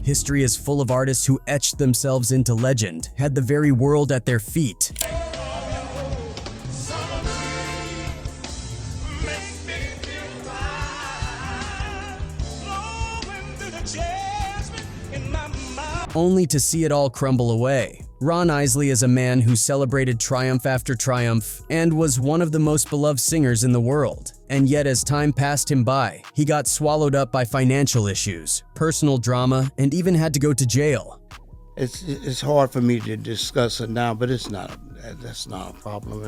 History is full of artists who etched themselves into legend, had the very world at their feet. Only to see it all crumble away. Ron Isley is a man who celebrated triumph after triumph and was one of the most beloved singers in the world. And yet as time passed him by, he got swallowed up by financial issues, personal drama, and even had to go to jail. It's hard for me to discuss it now, but that's not a problem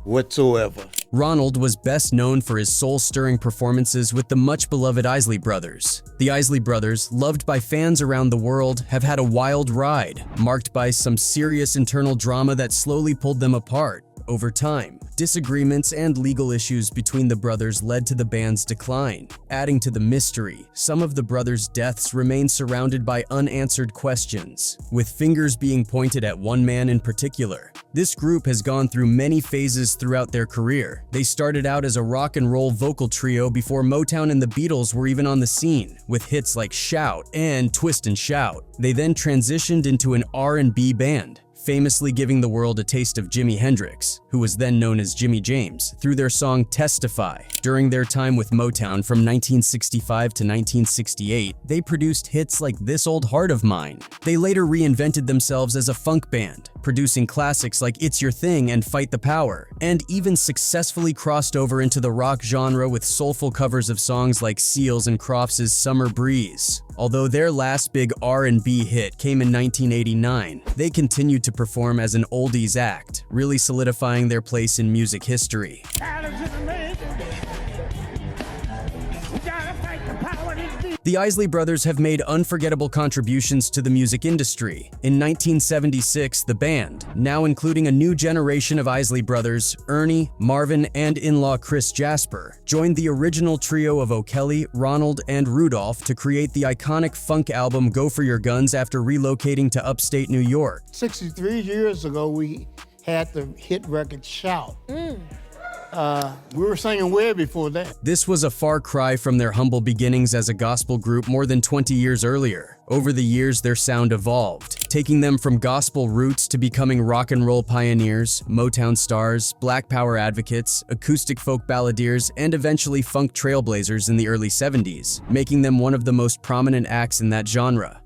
whatsoever. Ronald was best known for his soul-stirring performances with the much-beloved Isley Brothers. The Isley Brothers, loved by fans around the world, have had a wild ride, marked by some serious internal drama that slowly pulled them apart. Over time, disagreements and legal issues between the brothers led to the band's decline. Adding to the mystery, some of the brothers' deaths remain surrounded by unanswered questions, with fingers being pointed at one man in particular. This group has gone through many phases throughout their career. They started out as a rock and roll vocal trio before Motown and the Beatles were even on the scene, with hits like Shout and Twist and Shout. They then transitioned into an R&B band, famously giving the world a taste of Jimi Hendrix, who was then known as Jimmy James, through their song Testify. During their time with Motown from 1965 to 1968, they produced hits like This Old Heart of Mine. They later reinvented themselves as a funk band, producing classics like It's Your Thing and Fight the Power, and even successfully crossed over into the rock genre with soulful covers of songs like Seals and Crofts' Summer Breeze. Although their last big R&B hit came in 1989, they continued to perform as an oldies act, really solidifying their place in music history. The Isley Brothers have made unforgettable contributions to the music industry. In 1976, the band, now including a new generation of Isley Brothers, Ernie, Marvin, and in-law Chris Jasper, joined the original trio of O'Kelly, Ronald, and Rudolph to create the iconic funk album Go For Your Guns after relocating to upstate New York. 63 years ago, we had the hit record Shout. We were singing way before that. This was a far cry from their humble beginnings as a gospel group more than 20 years earlier. Over the years, their sound evolved, taking them from gospel roots to becoming rock and roll pioneers, Motown stars, Black Power advocates, acoustic folk balladeers, and eventually funk trailblazers in the early 70s, making them one of the most prominent acts in that genre.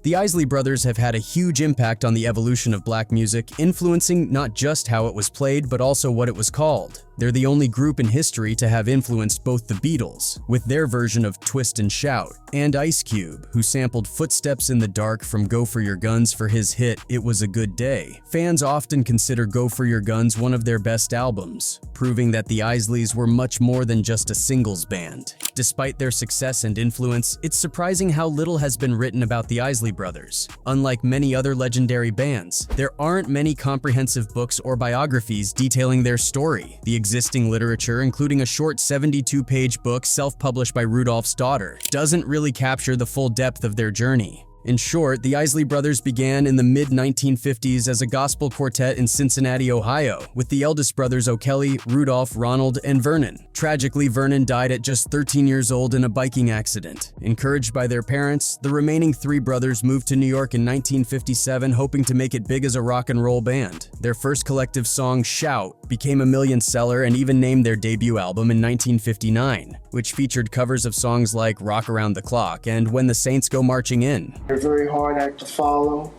The Isley Brothers have had a huge impact on the evolution of black music, influencing not just how it was played, but also what it was called. They're the only group in history to have influenced both the Beatles, with their version of Twist and Shout, and Ice Cube, who sampled Footsteps in the Dark from Go For Your Guns for his hit It Was a Good Day. Fans often consider Go For Your Guns one of their best albums, proving that the Isleys were much more than just a singles band. Despite their success and influence, it's surprising how little has been written about the Isley Brothers. Unlike many other legendary bands, there aren't many comprehensive books or biographies detailing their story. The existing literature, including a short 72-page book self-published by Rudolph's daughter, doesn't really capture the full depth of their journey. In short, the Isley Brothers began in the mid-1950s as a gospel quartet in Cincinnati, Ohio, with the eldest brothers O'Kelly, Rudolph, Ronald, and Vernon. Tragically, Vernon died at just 13 years old in a biking accident. Encouraged by their parents, the remaining three brothers moved to New York in 1957, hoping to make it big as a rock and roll band. Their first collective song, Shout, became a million seller and even named their debut album in 1959, which featured covers of songs like Rock Around the Clock and When the Saints Go Marching In. A very hard act to follow.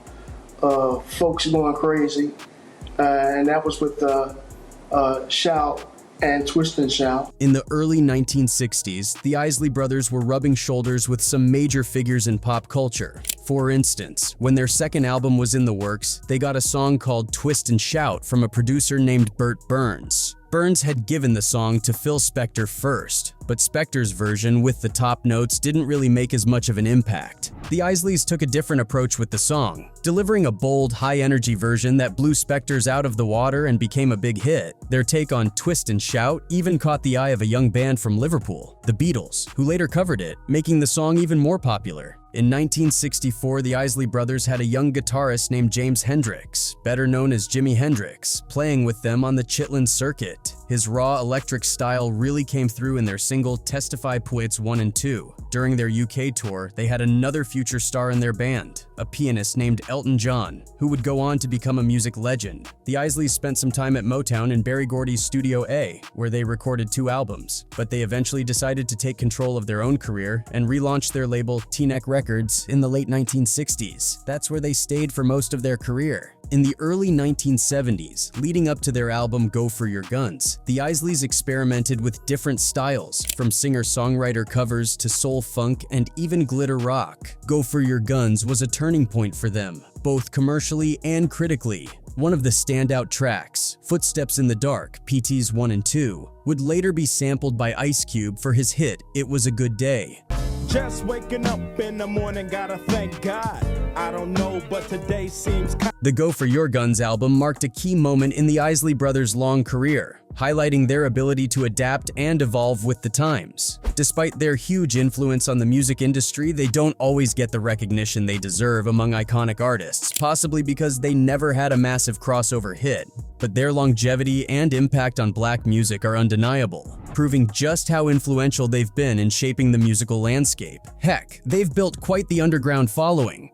Folks going crazy, and that was with Shout and Twist and Shout. In the early 1960s, the Isley Brothers were rubbing shoulders with some major figures in pop culture. For instance, when their second album was in the works, they got a song called Twist and Shout from a producer named Burt Burns. Burns had given the song to Phil Spector first, but Spector's version with the top notes didn't really make as much of an impact. The Isleys took a different approach with the song, delivering a bold, high-energy version that blew Spector's out of the water and became a big hit. Their take on Twist and Shout even caught the eye of a young band from Liverpool, the Beatles, who later covered it, making the song even more popular. In 1964, the Isley Brothers had a young guitarist named James Hendrix, better known as Jimi Hendrix, playing with them on the Chitlin circuit. His raw electric style really came through in their single Testify Poets 1 and 2. During their UK tour, they had another future star in their band, a pianist named Elton John, who would go on to become a music legend. The Isleys spent some time at Motown in Berry Gordy's Studio A, where they recorded 2 albums, but they eventually decided to take control of their own career and relaunched their label T-Neck Records in the late 1960s. That's where they stayed for most of their career. In the early 1970s, leading up to their album Go For Your Guns, the Isleys experimented with different styles, from singer-songwriter covers to soul funk and even glitter rock. Go For Your Guns was a turning point for them, both commercially and critically. One of the standout tracks, Footsteps in the Dark, PT's 1 and 2, would later be sampled by Ice Cube for his hit It Was a Good Day. Just waking up in the morning, gotta thank God. I don't know, but today seems The Go For Your Guns album marked a key moment in the Isley Brothers' long career, highlighting their ability to adapt and evolve with the times. Despite their huge influence on the music industry, they don't always get the recognition they deserve among iconic artists, possibly because they never had a massive crossover hit. But their longevity and impact on black music are undeniable, proving just how influential they've been in shaping the musical landscape. Heck, they've built quite the underground following.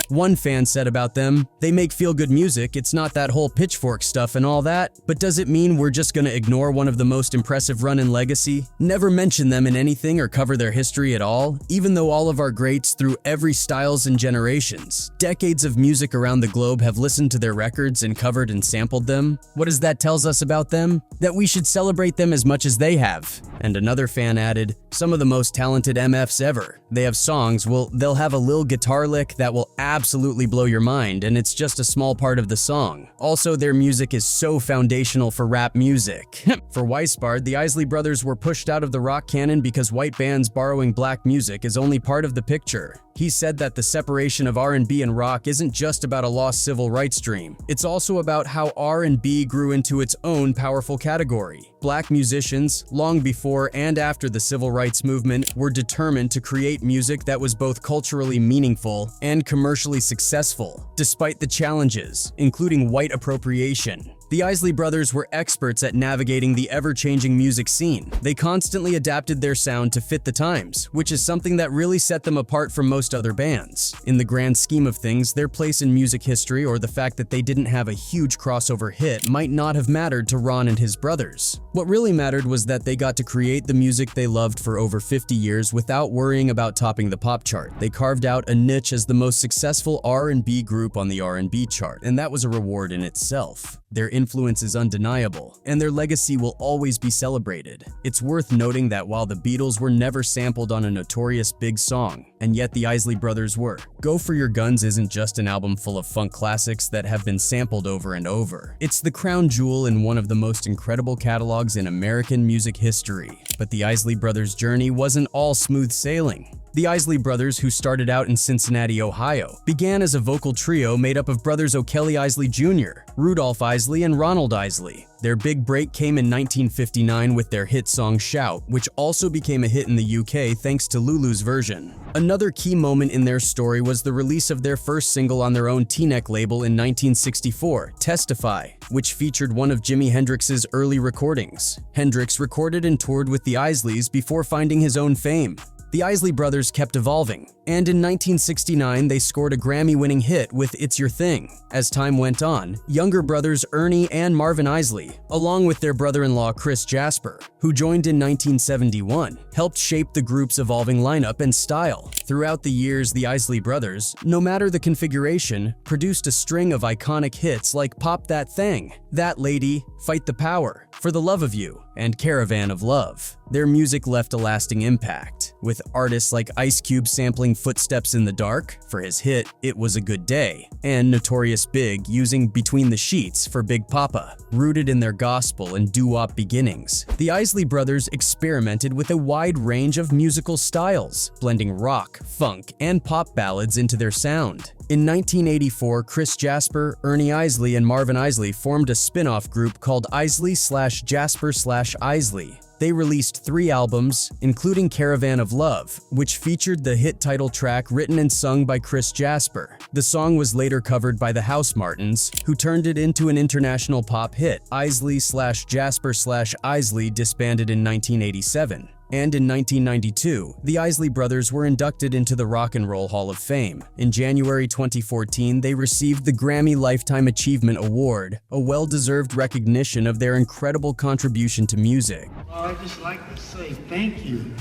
One fan said about them, "They make feel-good music, it's not that whole pitchfork stuff and all that, but does it mean we're just gonna ignore one of the most impressive run in legacy? Never mention them in anything or cover their history at all, even though all of our greats through every styles and generations. Decades of music around the globe have listened to their records and covered and sampled them. What does that tell us about them? That we should celebrate them as much as they have." And another fan added, "Some of the most talented MFs ever. They have songs, well, they'll have a little guitar lick that will absolutely blow your mind, and it's just a small part of the song. Also, their music is so foundational for rap music." For Weisbard, the Isley Brothers were pushed out of the rock canon because white bands borrowing black music is only part of the picture. He said that the separation of R&B and rock isn't just about a lost civil rights dream. It's also about how R&B grew into its own powerful category. Black musicians, long before and after the civil rights movement, were determined to create music that was both culturally meaningful and commercially successful, despite the challenges, including white appropriation. The Isley Brothers were experts at navigating the ever-changing music scene. They constantly adapted their sound to fit the times, which is something that really set them apart from most other bands. In the grand scheme of things, their place in music history or the fact that they didn't have a huge crossover hit might not have mattered to Ron and his brothers. What really mattered was that they got to create the music they loved for over 50 years without worrying about topping the pop chart. They carved out a niche as the most successful R&B group on the R&B chart, and that was a reward in itself. Their influence is undeniable, and their legacy will always be celebrated. It's worth noting that while the Beatles were never sampled on a notorious big song, and yet the Isley Brothers were. Go For Your Guns isn't just an album full of funk classics that have been sampled over and over. It's the crown jewel in one of the most incredible catalogs in American music history. But the Isley Brothers' journey wasn't all smooth sailing. The Isley Brothers, who started out in Cincinnati, Ohio, began as a vocal trio made up of brothers O'Kelly Isley Jr., Rudolph Isley, and Ronald Isley. Their big break came in 1959 with their hit song Shout, which also became a hit in the UK thanks to Lulu's version. Another key moment in their story was the release of their first single on their own T-Neck label in 1964, Testify, which featured one of Jimi Hendrix's early recordings. Hendrix recorded and toured with the Isleys before finding his own fame. The Isley Brothers kept evolving, and in 1969 they scored a Grammy-winning hit with It's Your Thing. As time went on, younger brothers Ernie and Marvin Isley, along with their brother-in-law Chris Jasper, who joined in 1971, helped shape the group's evolving lineup and style. Throughout the years, the Isley Brothers, no matter the configuration, produced a string of iconic hits like Pop That Thing, That Lady, Fight the Power, For the Love of You, and Caravan of Love. Their music left a lasting impact, with artists like Ice Cube sampling Footsteps in the Dark for his hit It Was a Good Day, and Notorious Big using Between the Sheets for Big Papa. Rooted in their gospel and doo-wop beginnings, the Isley Brothers experimented with a wide range of musical styles, blending rock, funk, and pop ballads into their sound. In 1984, Chris Jasper, Ernie Isley, and Marvin Isley formed a spin-off group called Isley/Jasper/Isley. They released 3 albums, including Caravan of Love, which featured the hit title track written and sung by Chris Jasper. The song was later covered by the House Martins, who turned it into an international pop hit. Isley/Jasper/Isley disbanded in 1987. And in 1992, the Isley Brothers were inducted into the Rock and Roll Hall of Fame. In January 2014, they received the Grammy Lifetime Achievement Award, a well-deserved recognition of their incredible contribution to music. Well, I'd just like to say thank you.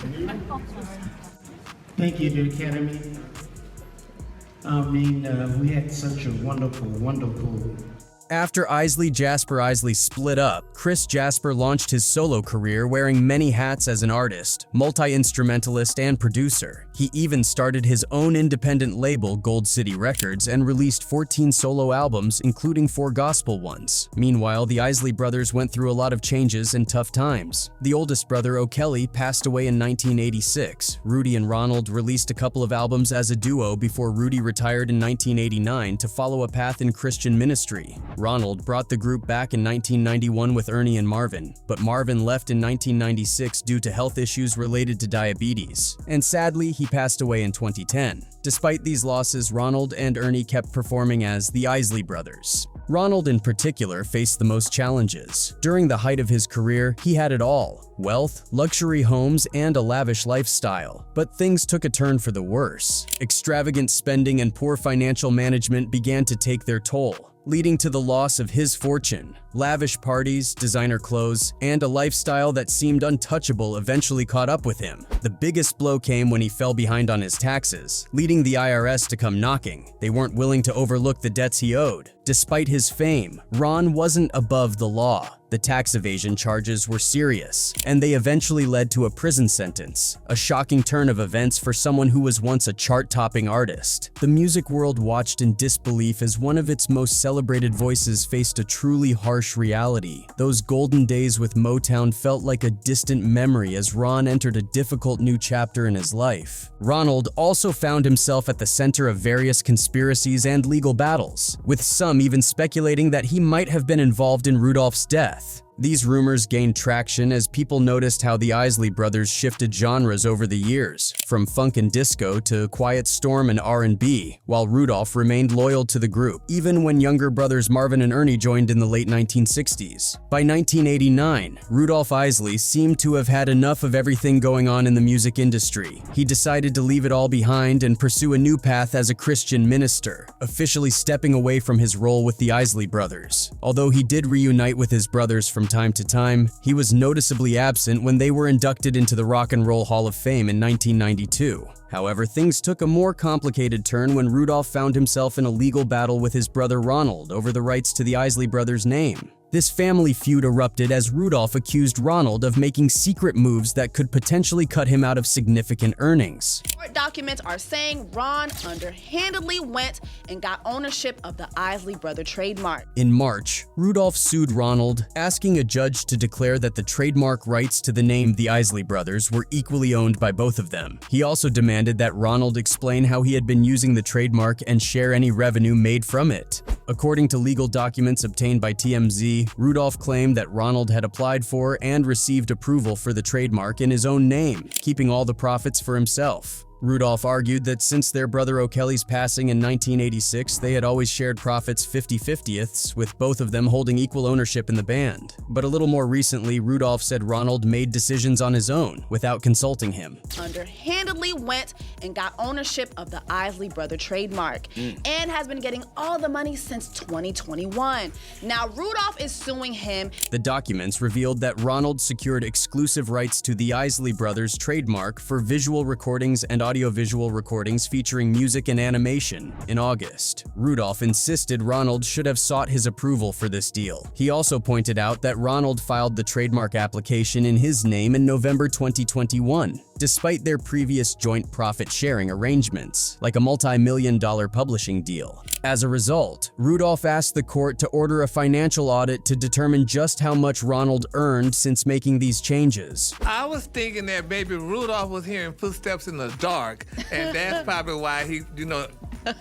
Thank you to the Academy. I mean, we had such a wonderful After Isley/Jasper/Isley split up, Chris Jasper launched his solo career wearing many hats as an artist, multi-instrumentalist, and producer. He even started his own independent label, Gold City Records, and released 14 solo albums, including 4 gospel ones. Meanwhile, the Isley Brothers went through a lot of changes and tough times. The oldest brother, O'Kelly, passed away in 1986. Rudy and Ronald released a couple of albums as a duo before Rudy retired in 1989 to follow a path in Christian ministry. Ronald brought the group back in 1991 with Ernie and Marvin, but Marvin left in 1996 due to health issues related to diabetes, and sadly, he passed away in 2010. Despite these losses, Ronald and Ernie kept performing as the Isley Brothers. Ronald in particular faced the most challenges. During the height of his career, he had it all: wealth, luxury homes, and a lavish lifestyle. But things took a turn for the worse. Extravagant spending and poor financial management began to take their toll, leading to the loss of his fortune. Lavish parties, designer clothes, and a lifestyle that seemed untouchable eventually caught up with him. The biggest blow came when he fell behind on his taxes, leading the IRS to come knocking. They weren't willing to overlook the debts he owed. Despite his fame, Ron wasn't above the law. The tax evasion charges were serious, and they eventually led to a prison sentence, a shocking turn of events for someone who was once a chart-topping artist. The music world watched in disbelief as one of its most celebrated voices faced a truly harsh reality. Those golden days with Motown felt like a distant memory as Ron entered a difficult new chapter in his life. Ronald also found himself at the center of various conspiracies and legal battles, with some even speculating that he might have been involved in Rudolph's death. These rumors gained traction as people noticed how the Isley Brothers shifted genres over the years, from funk and disco to quiet storm and R&B, while Rudolph remained loyal to the group, even when younger brothers Marvin and Ernie joined in the late 1960s. By 1989, Rudolph Isley seemed to have had enough of everything going on in the music industry. He decided to leave it all behind and pursue a new path as a Christian minister, officially stepping away from his role with the Isley Brothers. Although he did reunite with his brothers from time to time, he was noticeably absent when they were inducted into the Rock and Roll Hall of Fame in 1992. However, things took a more complicated turn when Rudolph found himself in a legal battle with his brother Ronald over the rights to the Isley Brothers' name. This family feud erupted as Rudolph accused Ronald of making secret moves that could potentially cut him out of significant earnings. Court documents are saying Ron underhandedly went and got ownership of the Isley Brother trademark. In March, Rudolph sued Ronald, asking a judge to declare that the trademark rights to the name the Isley Brothers were equally owned by both of them. He also demanded that Ronald explain how he had been using the trademark and share any revenue made from it. According to legal documents obtained by TMZ, Rudolph claimed that Ronald had applied for and received approval for the trademark in his own name, keeping all the profits for himself. Rudolph argued that since their brother O'Kelly's passing in 1986, they had always shared profits 50/50ths, with both of them holding equal ownership in the band. But a little more recently, Rudolph said Ronald made decisions on his own, without consulting him. Underhandedly went and got ownership of the Isley Brother trademark and has been getting all the money since 2021. Now Rudolph is suing him. The documents revealed that Ronald secured exclusive rights to the Isley Brothers trademark for visual recordings and audiovisual recordings featuring music and animation. In August, Rudolph insisted Ronald should have sought his approval for this deal. He also pointed out that Ronald filed the trademark application in his name in November 2021, despite their previous joint profit-sharing arrangements, like a multi-million-dollar publishing deal. As a result, Rudolph asked the court to order a financial audit to determine just how much Ronald earned since making these changes. I was thinking that maybe Rudolph was hearing footsteps in the dark, and that's probably why he,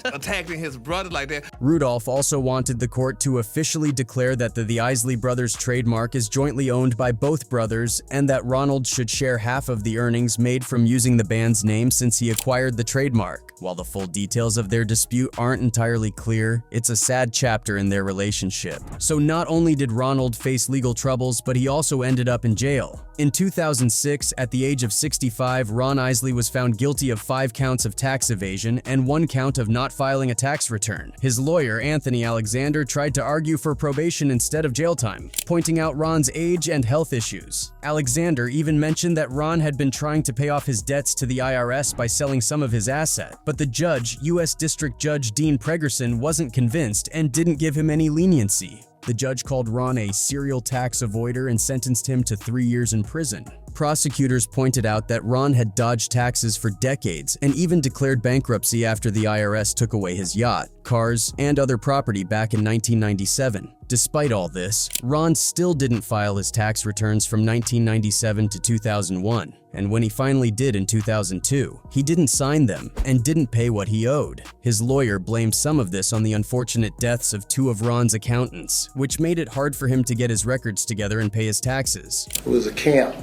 attacking his brother like that. Rudolph also wanted the court to officially declare that the Isley Brothers trademark is jointly owned by both brothers and that Ronald should share half of the earnings made from using the band's name since he acquired the trademark. While the full details of their dispute aren't entirely clear, it's a sad chapter in their relationship. So not only did Ronald face legal troubles, but he also ended up in jail. In 2006, at the age of 65, Ron Isley was found guilty of 5 counts of tax evasion and 1 count of not filing a tax return. His lawyer, Anthony Alexander, tried to argue for probation instead of jail time, pointing out Ron's age and health issues. Alexander even mentioned that Ron had been trying to pay off his debts to the IRS by selling some of his assets, but the judge, U.S. District Judge Dean Pregerson, wasn't convinced and didn't give him any leniency. The judge called Ron a serial tax avoider and sentenced him to 3 years in prison. Prosecutors pointed out that Ron had dodged taxes for decades and even declared bankruptcy after the IRS took away his yacht, cars, and other property back in 1997. Despite all this, Ron still didn't file his tax returns from 1997 to 2001, and when he finally did in 2002, he didn't sign them and didn't pay what he owed. His lawyer blamed some of this on the unfortunate deaths of 2 of Ron's accountants, which made it hard for him to get his records together and pay his taxes. It was a camp,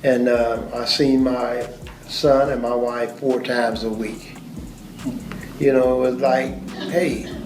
and I seen my son and my wife 4 times a week. You know, it was like, hey,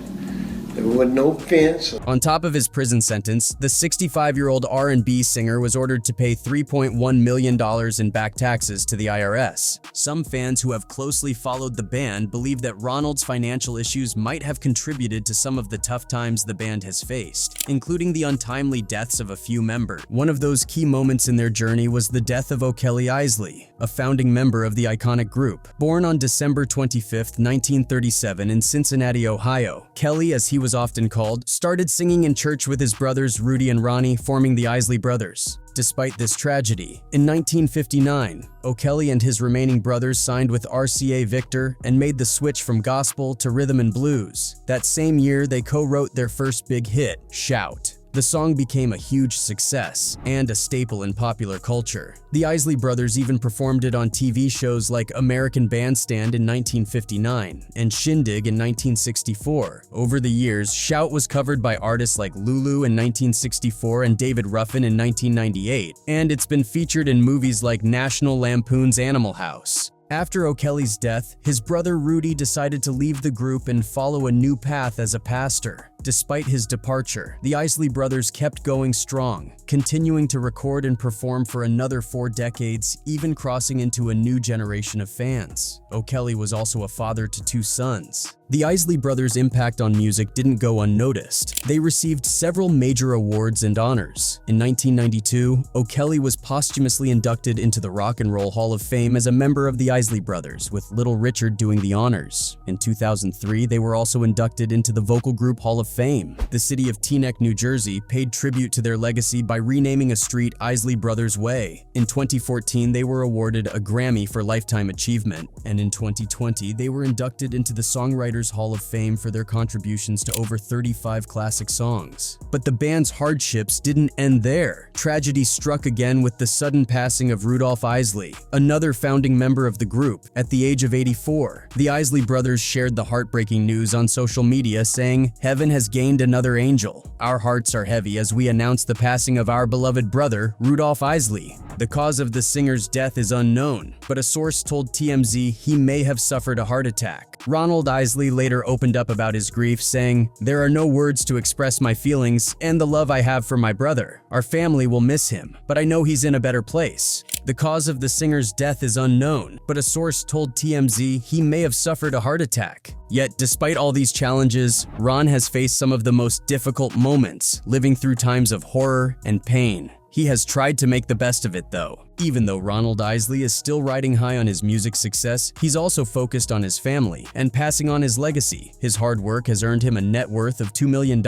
there was no fence. On top of his prison sentence, the 65-year-old R&B singer was ordered to pay $3.1 million in back taxes to the IRS. Some fans who have closely followed the band believe that Ronald's financial issues might have contributed to some of the tough times the band has faced, including the untimely deaths of a few members. One of those key moments in their journey was the death of O'Kelly Isley, a founding member of the iconic group. Born on December 25, 1937 in Cincinnati, Ohio, Kelly, as he was often called, started singing in church with his brothers Rudy and Ronnie, forming the Isley Brothers. Despite this tragedy, in 1959, O'Kelly and his remaining brothers signed with RCA Victor and made the switch from gospel to rhythm and blues. That same year, they co-wrote their first big hit, Shout. The song became a huge success and a staple in popular culture. The Isley Brothers even performed it on TV shows like American Bandstand in 1959 and Shindig in 1964. Over the years, Shout was covered by artists like Lulu in 1964 and David Ruffin in 1998, and it's been featured in movies like National Lampoon's Animal House. After O'Kelly's death, his brother Rudy decided to leave the group and follow a new path as a pastor. Despite his departure, the Isley Brothers kept going strong, continuing to record and perform for another 4 decades, even crossing into a new generation of fans. O'Kelly was also a father to 2 sons. The Isley Brothers' impact on music didn't go unnoticed. They received several major awards and honors. In 1992, O'Kelly was posthumously inducted into the Rock and Roll Hall of Fame as a member of the Isley Brothers, with Little Richard doing the honors. In 2003, they were also inducted into the Vocal Group Hall of Fame. The city of Teaneck, New Jersey, paid tribute to their legacy by renaming a street Isley Brothers Way. In 2014, they were awarded a Grammy for Lifetime Achievement, and in 2020, they were inducted into the Songwriters Hall of Fame for their contributions to over 35 classic songs. But the band's hardships didn't end there. Tragedy struck again with the sudden passing of Rudolph Isley, another founding member of the group, at the age of 84. The Isley Brothers shared the heartbreaking news on social media, saying, "Heaven has gained another angel. Our hearts are heavy as we announce the passing of our beloved brother, Rudolph Isley. The cause of the singer's death is unknown, but a source told TMZ he may have suffered a heart attack." Ronald Isley later opened up about his grief, saying, "There are no words to express my feelings and the love I have for my brother. Our family will miss him, but I know he's in a better place. The cause of the singer's death is unknown, but a source told TMZ he may have suffered a heart attack." Yet, despite all these challenges, Ron has faced some of the most difficult moments, living through times of horror and pain. He has tried to make the best of it though. Even though Ronald Isley is still riding high on his music success, he's also focused on his family and passing on his legacy. His hard work has earned him a net worth of $2 million,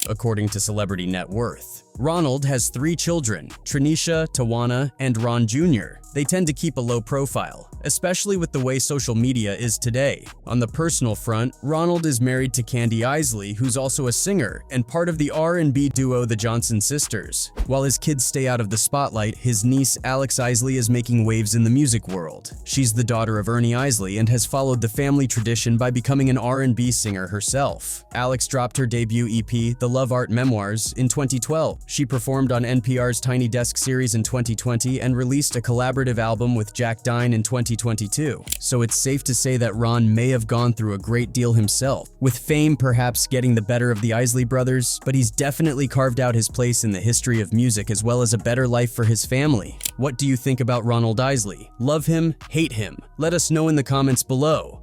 according to Celebrity Net Worth. Ronald has 3 children, Trinisha, Tawana, and Ron Jr. They tend to keep a low profile, especially with the way social media is today. On the personal front, Ronald is married to Candy Isley, who's also a singer and part of the R&B duo the Johnson Sisters. While his kids stay out of the spotlight, his niece Alex Isley is making waves in the music world. She's the daughter of Ernie Isley and has followed the family tradition by becoming an R&B singer herself. Alex dropped her debut EP, The Love Art Memoirs, in 2012. She performed on NPR's Tiny Desk series in 2020 and released a collaborative album with Jack Dine in 2022. So it's safe to say that Ron may have gone through a great deal himself, with fame perhaps getting the better of the Isley Brothers, but he's definitely carved out his place in the history of music as well as a better life for his family. What do you think about Ronald Isley? Love him? Hate him? Let us know in the comments below.